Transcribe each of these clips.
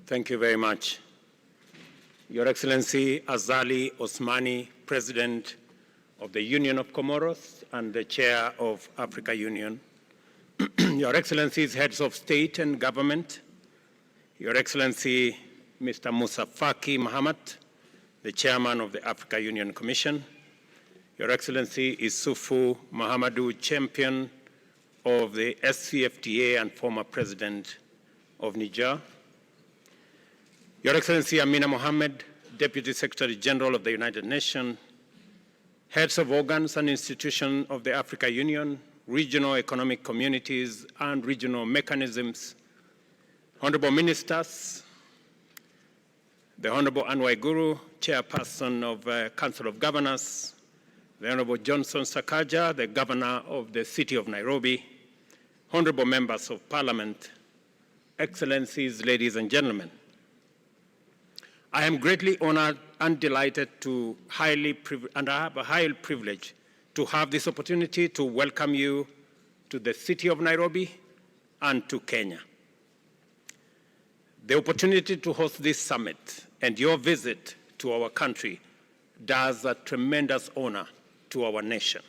Thank you very much. Your Excellency Azali Osmani, President of the Union of Comoros and the Chair of Africa Union, Your Excellencies, Heads of State and Government, Your Excellency Mr. Musa Faki Mahamat, the Chairman of the Africa Union Commission, Your Excellency Isufu Mahamadou, Champion of the SCFTA and former President of Niger, Your Excellency Amina Mohammed, Deputy Secretary General of the United Nations, heads of organs and institutions of the Africa Union, regional economic communities and regional mechanisms, honorable ministers, the Honorable Anwai Guru, Chairperson of Council of Governors, the Honorable Johnson Sakaja, the Governor of the City of Nairobi, honorable members of Parliament, Excellencies, ladies and gentlemen. I am greatly honored and delighted and I have a high privilege to have this opportunity to welcome you to the city of Nairobi and to Kenya. The opportunity to host this summit and your visit to our country does a tremendous honor to our nation.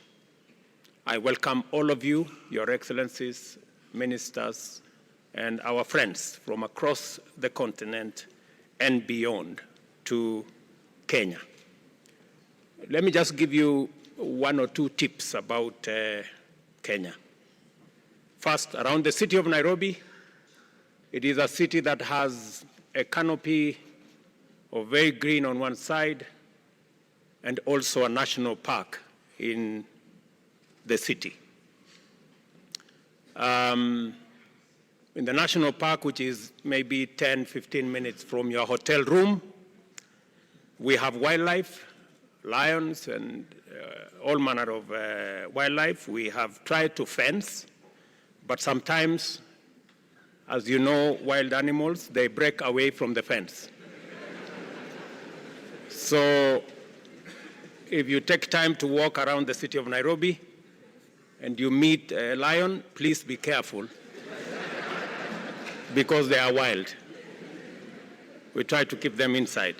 I welcome all of you, Your Excellencies, ministers, and our friends from across the continent and beyond to Kenya. Let me just give you one or two tips about Kenya. First, around the city of Nairobi, it is a city that has a canopy of very green on one side and also a national park in the city. In the national park, which is maybe 10, 15 minutes from your hotel room, we have wildlife, lions and all manner of wildlife. We have tried to fence, but sometimes, as you know, wild animals, they break away from the fence. So if you take time to walk around the city of Nairobi and you meet a lion, please be careful because they are wild. We try to keep them inside.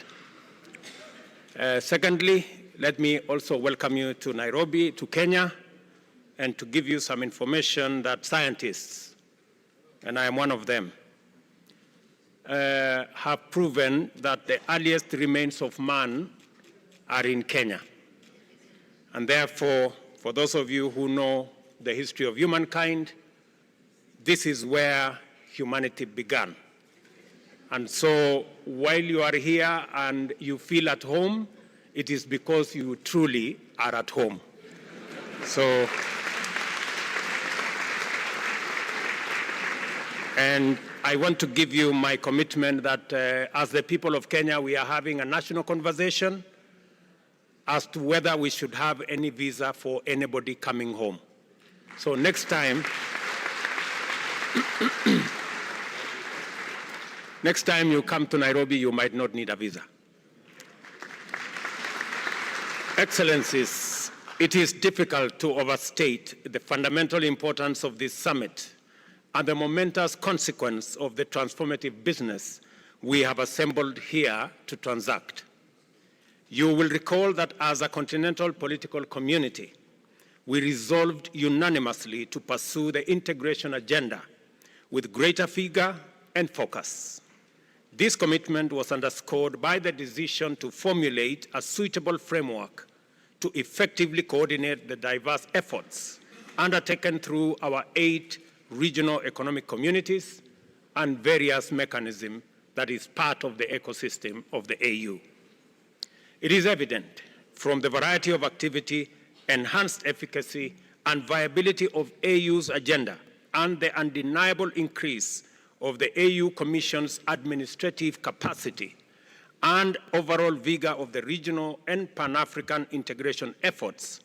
Secondly, let me also welcome you to Nairobi, to Kenya, and to give you some information that scientists, and I am one of them, have proven that the earliest remains of man are in Kenya. And therefore, for those of you who know the history of humankind, this is where humanity began. And so while you are here and you feel at home, it is because you truly are at home. So, and I want to give you my commitment that as the people of Kenya, we are having a national conversation as to whether we should have any visa for anybody coming home. So next time, next time you come to Nairobi, you might not need a visa. Excellencies, it is difficult to overstate the fundamental importance of this summit and the momentous consequence of the transformative business we have assembled here to transact. You will recall that as a continental political community, we resolved unanimously to pursue the integration agenda with greater vigor and focus. This commitment was underscored by the decision to formulate a suitable framework to effectively coordinate the diverse efforts undertaken through our 8 regional economic communities and various mechanisms that is part of the ecosystem of the AU. It is evident from the variety of activity, enhanced efficacy, and viability of AU's agenda and the undeniable increase of the AU Commission's administrative capacity and overall vigor of the regional and Pan-African integration efforts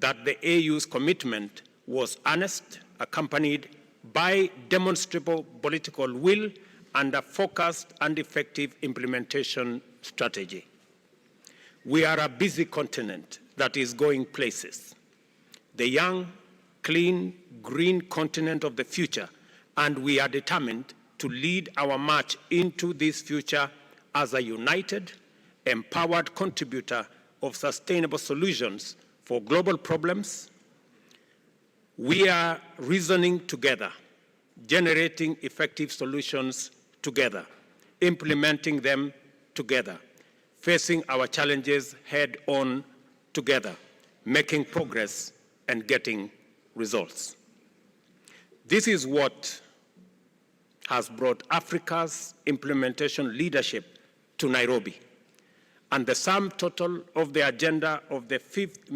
that the AU's commitment was earnest, accompanied by demonstrable political will and a focused and effective implementation strategy. We are a busy continent that is going places. The young, clean, green continent of the future, and we are determined to lead our march into this future as a united, empowered contributor of sustainable solutions for global problems. We are reasoning together, generating effective solutions together, implementing them together, facing our challenges head-on together, making progress and getting results. This is what has brought Africa's implementation leadership to Nairobi, and the sum total of the agenda of the 5th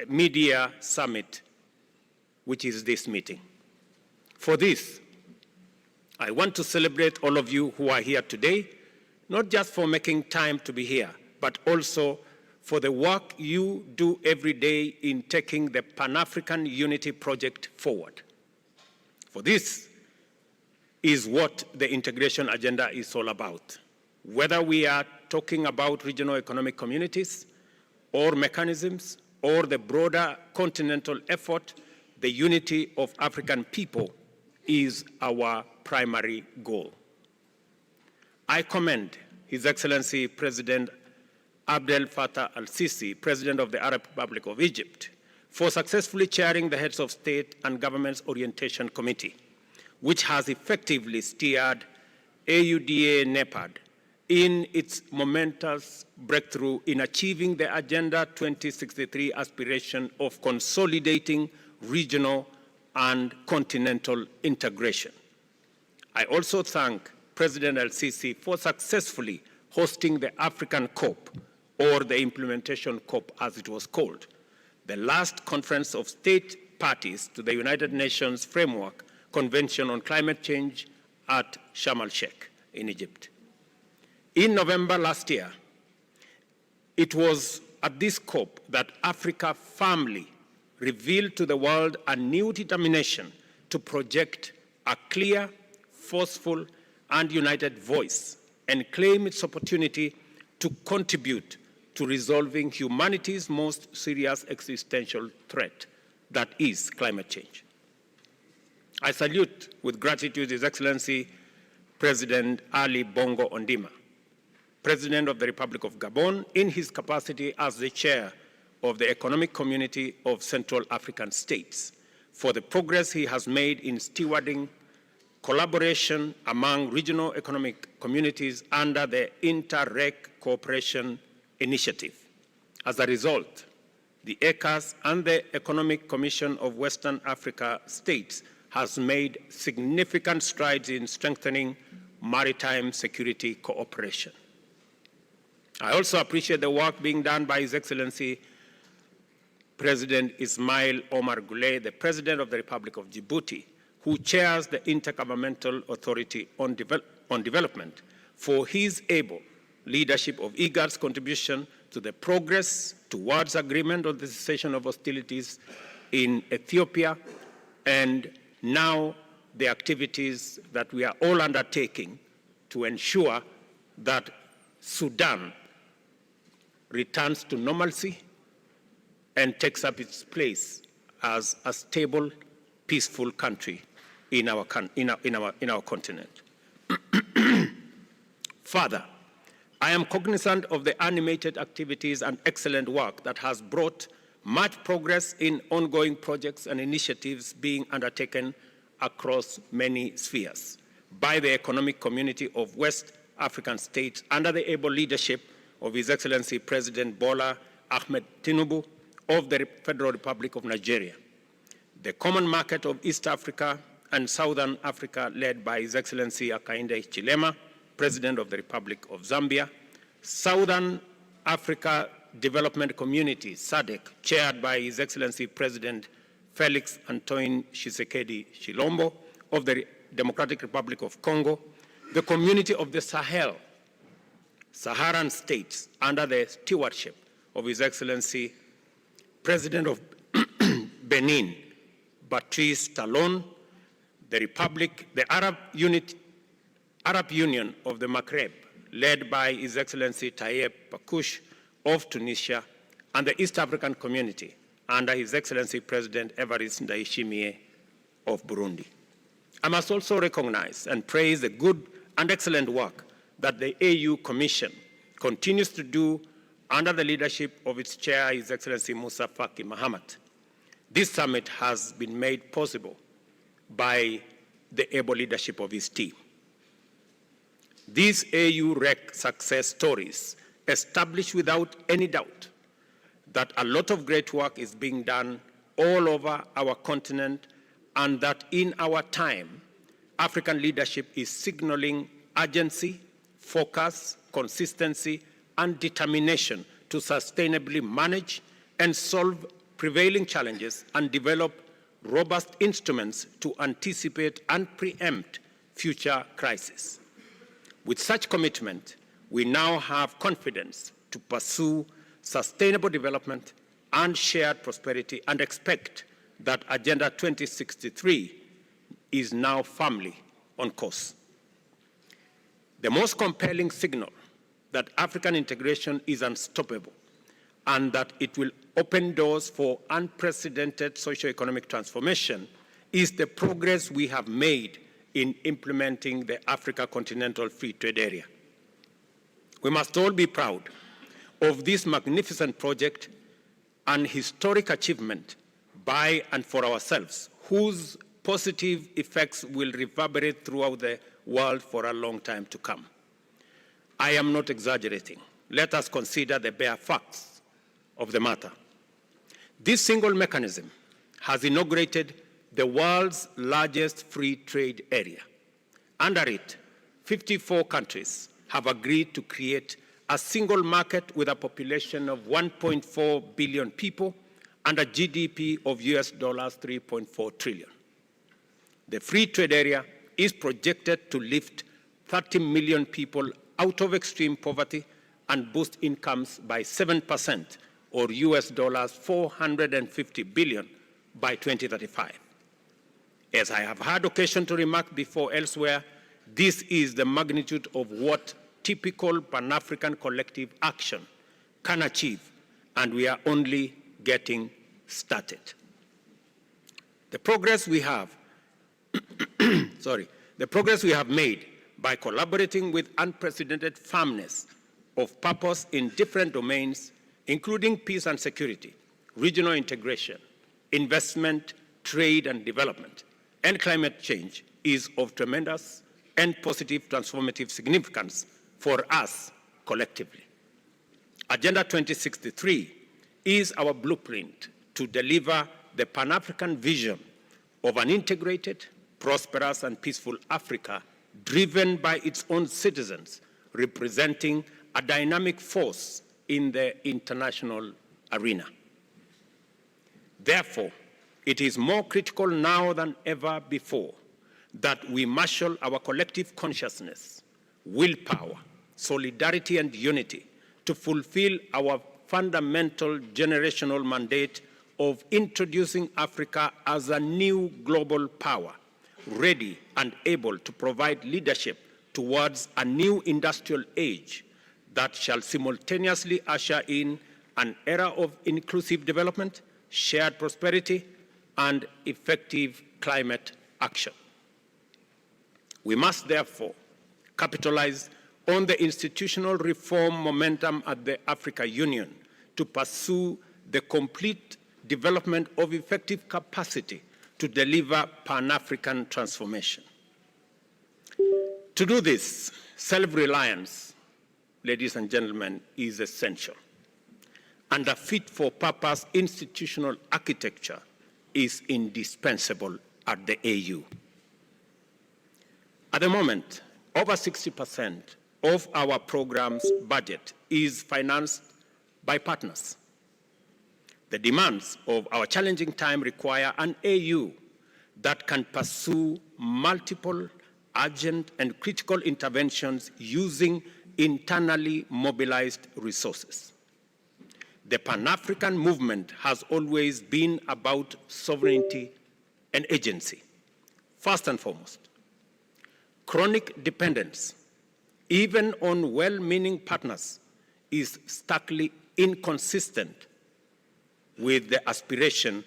Mid-Year Summit, which is this meeting. For this, I want to celebrate all of you who are here today, not just for making time to be here, but also for the work you do every day in taking the Pan-African Unity Project forward. For this is what the integration agenda is all about. Whether we are talking about regional economic communities or mechanisms or the broader continental effort, the unity of African people is our primary goal. I commend His Excellency President Abdel Fattah al-Sisi, President of the Arab Republic of Egypt, for successfully chairing the Heads of State and Government's Orientation Committee, which has effectively steered AUDA-NEPAD in its momentous breakthrough in achieving the Agenda 2063 aspiration of consolidating regional and continental integration. I also thank President el-Sisi for successfully hosting the African COP, or the Implementation COP as it was called, the last conference of state parties to the United Nations Framework Convention on Climate Change at Sharm el-Sheikh in Egypt. In November last year, it was at this COP that Africa firmly revealed to the world a new determination to project a clear, forceful, and united voice and claim its opportunity to contribute to resolving humanity's most serious existential threat, that is climate change. I salute with gratitude His Excellency President Ali Bongo Ondimba, President of the Republic of Gabon, in his capacity as the chair of the Economic Community of Central African States, for the progress he has made in stewarding collaboration among regional economic communities under the Inter-Reg Cooperation Initiative. As a result, the ECAS and the Economic Commission of Western Africa States has made significant strides in strengthening maritime security cooperation. I also appreciate the work being done by His Excellency President Ismail Omar Guelleh, the President of the Republic of Djibouti, who chairs the Intergovernmental Authority on Development, for his able leadership of IGAD's contribution to the progress towards agreement on the cessation of hostilities in Ethiopia, and now the activities that we are all undertaking to ensure that Sudan returns to normalcy and takes up its place as a stable, peaceful country in our continent. Further, I am cognizant of the animated activities and excellent work that has brought much progress in ongoing projects and initiatives being undertaken across many spheres by the Economic Community of West African States under the able leadership of His Excellency President Bola Ahmed Tinubu of the Federal Republic of Nigeria, the Common Market of East Africa and Southern Africa, led by His Excellency Hakainde Hichilema, President of the Republic of Zambia, Southern Africa Development Community, SADC, chaired by His Excellency President Felix Antoine Tshisekedi Tshilombo of the Democratic Republic of Congo, the Community of the Sahel, Saharan states under the stewardship of His Excellency President of Benin, Patrice Talon, the Arab Union of the Maghreb, led by His Excellency Tayeb Pakouche of Tunisia, and the East African Community under His Excellency President Evariste Ndayishimiye of Burundi. I must also recognize and praise the good and excellent work that the AU Commission continues to do under the leadership of its chair, His Excellency Musa Faki Mahamat. This summit has been made possible by the able leadership of his team. These AU-REC success stories establish without any doubt that a lot of great work is being done all over our continent, and that in our time, African leadership is signaling urgency, focus, consistency, and determination to sustainably manage and solve prevailing challenges and develop robust instruments to anticipate and preempt future crises. With such commitment, we now have confidence to pursue sustainable development and shared prosperity, and expect that Agenda 2063 is now firmly on course. The most compelling signal that African integration is unstoppable and that it will open doors for unprecedented socio-economic transformation is the progress we have made in implementing the Africa Continental Free Trade Area. We must all be proud of this magnificent project, an historic achievement by and for ourselves, whose positive effects will reverberate throughout the world for a long time to come. I am not exaggerating. Let us consider the bare facts of the matter. This single mechanism has inaugurated the world's largest free trade area. Under it, 54 countries have agreed to create a single market with a population of 1.4 billion people and a GDP of US $3.4 trillion. The free trade area is projected to lift 30 million people out of extreme poverty and boost incomes by 7%, or US $450 billion by 2035. As I have had occasion to remark before elsewhere, this is the magnitude of what typical Pan-African collective action can achieve, and we are only getting started. The progress we have, the progress we have made by collaborating with unprecedented firmness of purpose in different domains, including peace and security, regional integration, investment, trade and development, and climate change, is of tremendous and positive transformative significance for us collectively. Agenda 2063 is our blueprint to deliver the Pan-African vision of an integrated, prosperous, and peaceful Africa driven by its own citizens, representing a dynamic force in the international arena. Therefore, it is more critical now than ever before that we marshal our collective consciousness, willpower, solidarity, and unity to fulfill our fundamental generational mandate of introducing Africa as a new global power, ready and able to provide leadership towards a new industrial age that shall simultaneously usher in an era of inclusive development, shared prosperity, and effective climate action. We must therefore capitalize on the institutional reform momentum at the Africa Union to pursue the complete development of effective capacity to deliver Pan-African transformation. To do this, self-reliance, ladies and gentlemen, is essential, and a fit-for-purpose institutional architecture is indispensable at the AU. At the moment, over 60% of our program's budget is financed by partners. The demands of our challenging time require an AU that can pursue multiple urgent and critical interventions using internally mobilized resources. The Pan-African movement has always been about sovereignty and agency, first and foremost. Chronic dependence, even on well-meaning partners, is starkly inconsistent with the aspiration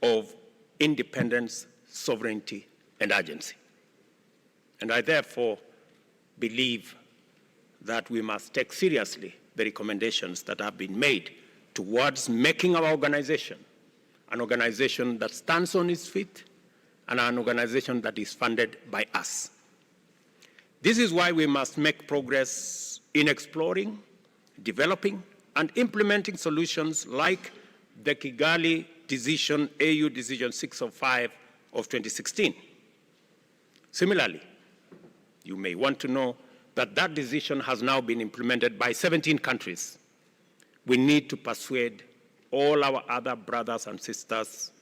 of independence, sovereignty, and urgency. And I therefore believe that we must take seriously the recommendations that have been made towards making our organization an organization that stands on its feet and an organization that is funded by us. This is why we must make progress in exploring, developing, and implementing solutions like the Kigali Decision, AU Decision 605 of 2016. Similarly, you may want to know that that decision has now been implemented by 17 countries. We need to persuade all our other brothers and sisters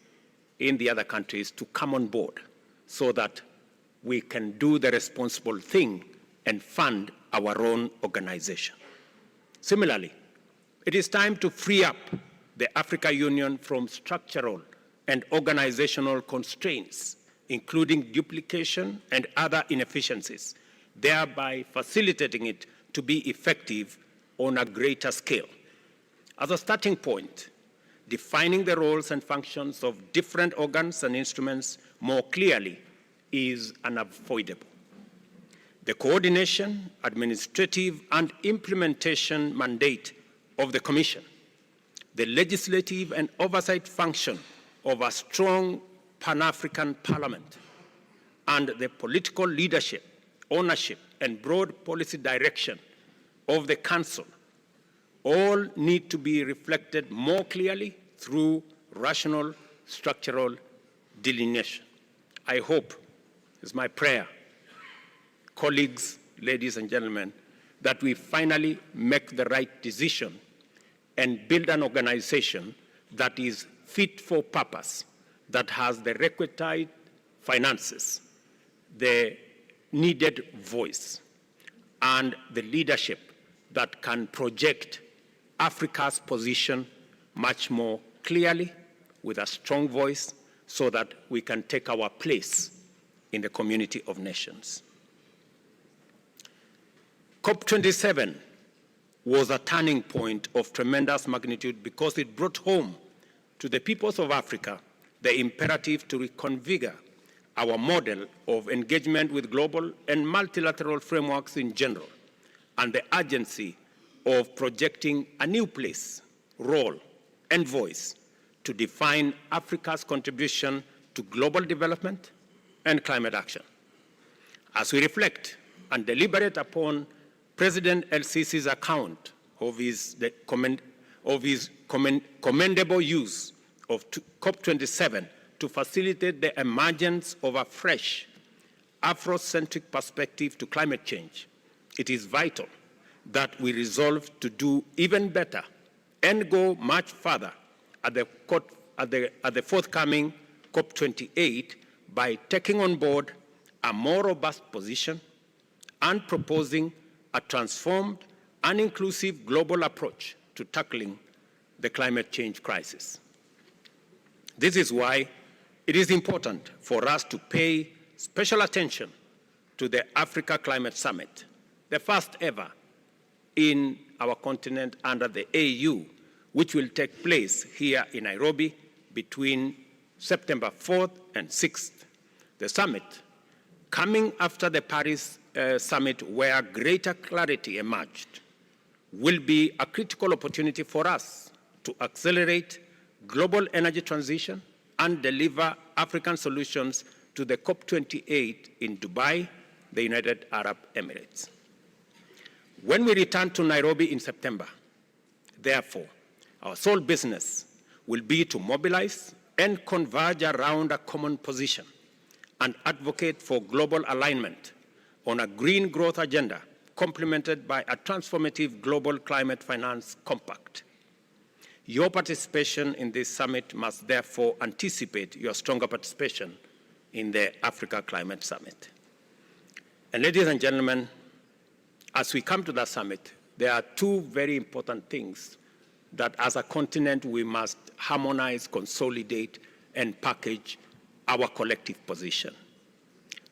in the other countries to come on board so that we can do the responsible thing and fund our own organization. Similarly, it is time to free up the African Union from structural and organizational constraints, including duplication and other inefficiencies, thereby facilitating it to be effective on a greater scale. As a starting point, defining the roles and functions of different organs and instruments more clearly is unavoidable. The coordination, administrative, and implementation mandate of the Commission, the legislative and oversight function of a strong Pan-African Parliament, and the political leadership, ownership, and broad policy direction of the Council all need to be reflected more clearly through rational structural delineation. I hope, it's my prayer, colleagues, ladies and gentlemen, that we finally make the right decision and build an organization that is fit for purpose, that has the requisite finances, the needed voice, and the leadership that can project Africa's position much more clearly with a strong voice so that we can take our place in the community of nations. COP27 was a turning point of tremendous magnitude because it brought home to the peoples of Africa the imperative to reconfigure our model of engagement with global and multilateral frameworks in general, and the urgency of projecting a new place, role, and voice to define Africa's contribution to global development and climate action. As we reflect and deliberate upon President El-Sisi's account of his commendable use of COP27 to facilitate the emergence of a fresh Afrocentric perspective to climate change, it is vital that we resolve to do even better and go much further at the forthcoming COP28 by taking on board a more robust position and proposing a transformed and inclusive global approach to tackling the climate change crisis. This is why it is important for us to pay special attention to the Africa Climate Summit, the first ever in our continent under the AU, which will take place here in Nairobi between September 4th and 6th. The summit, coming after the Paris summit where greater clarity emerged, will be a critical opportunity for us to accelerate global energy transition and deliver African solutions to the COP28 in Dubai, the United Arab Emirates. When we return to Nairobi in September, therefore, our sole business will be to mobilize and converge around a common position and advocate for global alignment on a green growth agenda complemented by a transformative global climate finance compact. Your participation in this summit must therefore anticipate your stronger participation in the Africa Climate Summit. And ladies and gentlemen, as we come to that summit, there are two very important things that as a continent we must harmonize, consolidate, and package our collective position.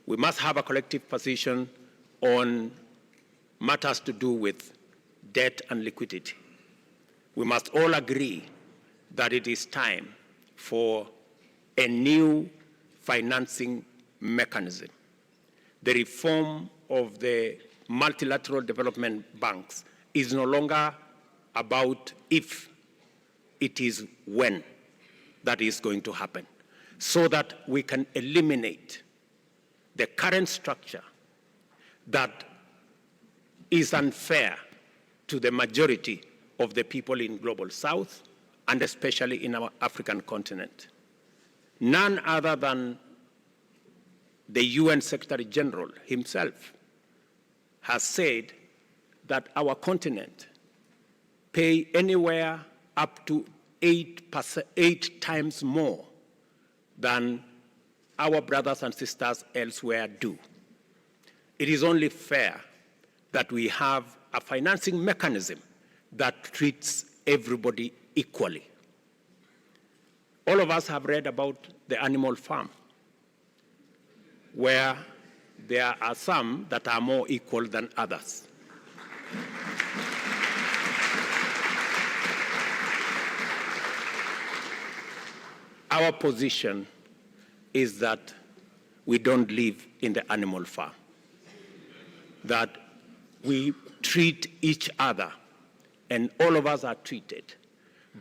We must have a collective position on matters to do with debt and liquidity. We must all agree that it is time for a new financing mechanism. The reform of the multilateral development banks is no longer about if, it is when that is going to happen, so that we can eliminate the current structure that is unfair to the majority of the people in Global South, and especially in our African continent. None other than the UN Secretary General himself has said that our continent pay anywhere up to 8 times more than our brothers and sisters elsewhere do. It is only fair that we have a financing mechanism that treats everybody equally. All of us have read about the animal farm, where there are some that are more equal than others. Our position is that we don't live in the animal farm, that we treat each other, and all of us are treated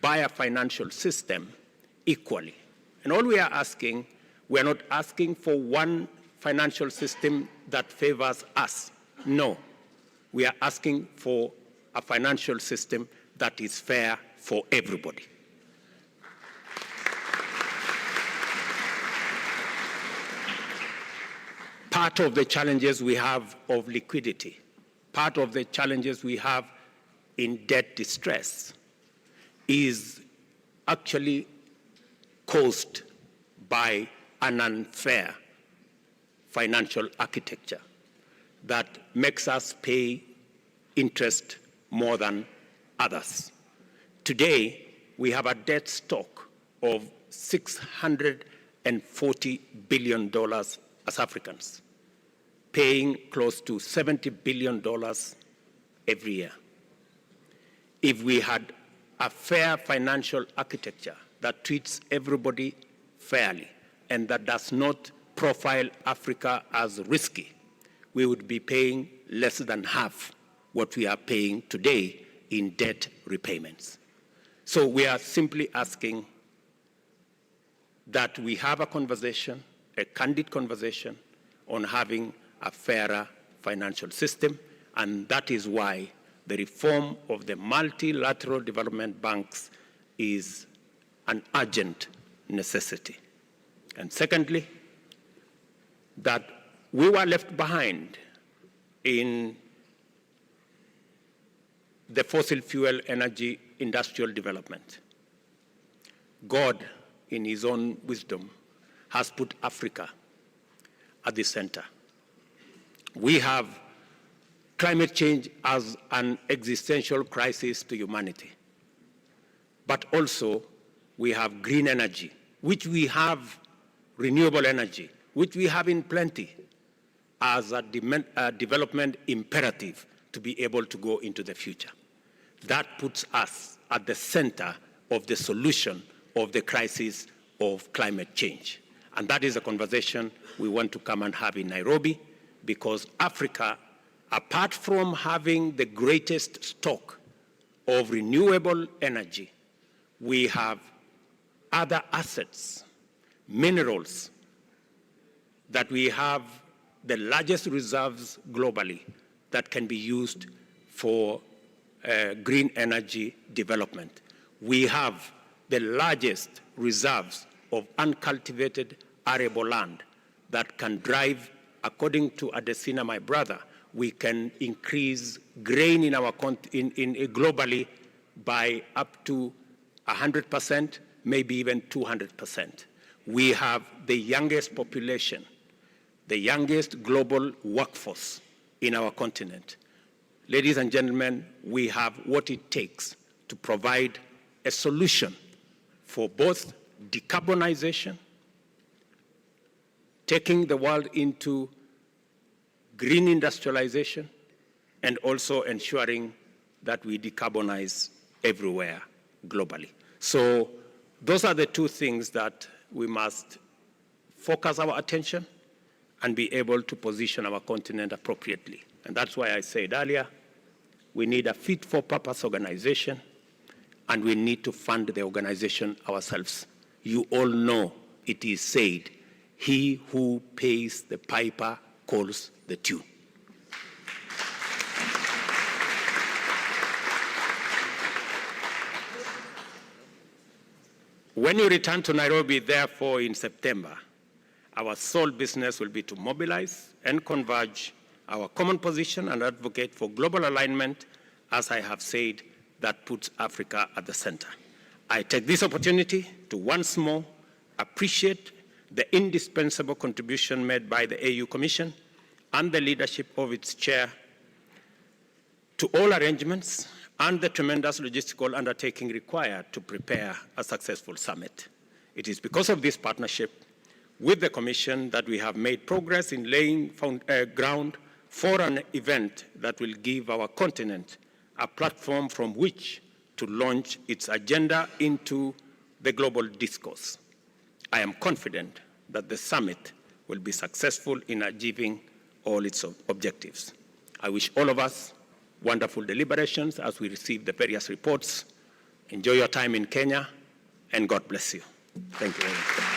by a financial system equally. And all we are asking, we are not asking for one financial system that favors us. No, we are asking for a financial system that is fair for everybody. Part of the challenges we have of liquidity, part of the challenges we have in debt distress is actually caused by an unfair financial architecture that makes us pay interest more than others. Today, we have a debt stock of $640 billion as Africans, paying close to $70 billion every year. If we had a fair financial architecture that treats everybody fairly and that does not profile Africa as risky, we would be paying less than half what we are paying today in debt repayments. So we are simply asking that we have a conversation, a candid conversation, on having a fairer financial system, and that is why the reform of the multilateral development banks is an urgent necessity. And secondly, that we were left behind in the fossil fuel energy industrial development. God, in his own wisdom, has put Africa at the center. We have climate change as an existential crisis to humanity. But also, we have green energy, which we have renewable energy, which we have in plenty, as a development imperative to be able to go into the future. That puts us at the center of the solution of the crisis of climate change. And that is a conversation we want to come and have in Nairobi, because Africa, apart from having the greatest stock of renewable energy, we have other assets, minerals, that we have the largest reserves globally that can be used for green energy development. We have the largest reserves of uncultivated arable land that can drive, according to Adesina, my brother, we can increase grain in our globally by up to 100%, maybe even 200%. We have the youngest population, the youngest global workforce in our continent. Ladies and gentlemen, we have what it takes to provide a solution for both decarbonization, taking the world into green industrialization, and also ensuring that we decarbonize everywhere globally. So those are the two things that we must focus our attention. and be able to position our continent appropriately. And that's why I said earlier, we need a fit-for-purpose organization, and we need to fund the organization ourselves. You all know it is said, he who pays the piper calls the tune. When you return to Nairobi, therefore, in September, our sole business will be to mobilize and converge our common position and advocate for global alignment, as I have said, that puts Africa at the center. I take this opportunity to once more appreciate the indispensable contribution made by the AU Commission and the leadership of its chair to all arrangements and the tremendous logistical undertaking required to prepare a successful summit. It is because of this partnership with the Commission that we have made progress in laying ground for an event that will give our continent a platform from which to launch its agenda into the global discourse. I am confident that the summit will be successful in achieving all its objectives. I wish all of us wonderful deliberations as we receive the various reports. Enjoy your time in Kenya, and God bless you. Thank you very much.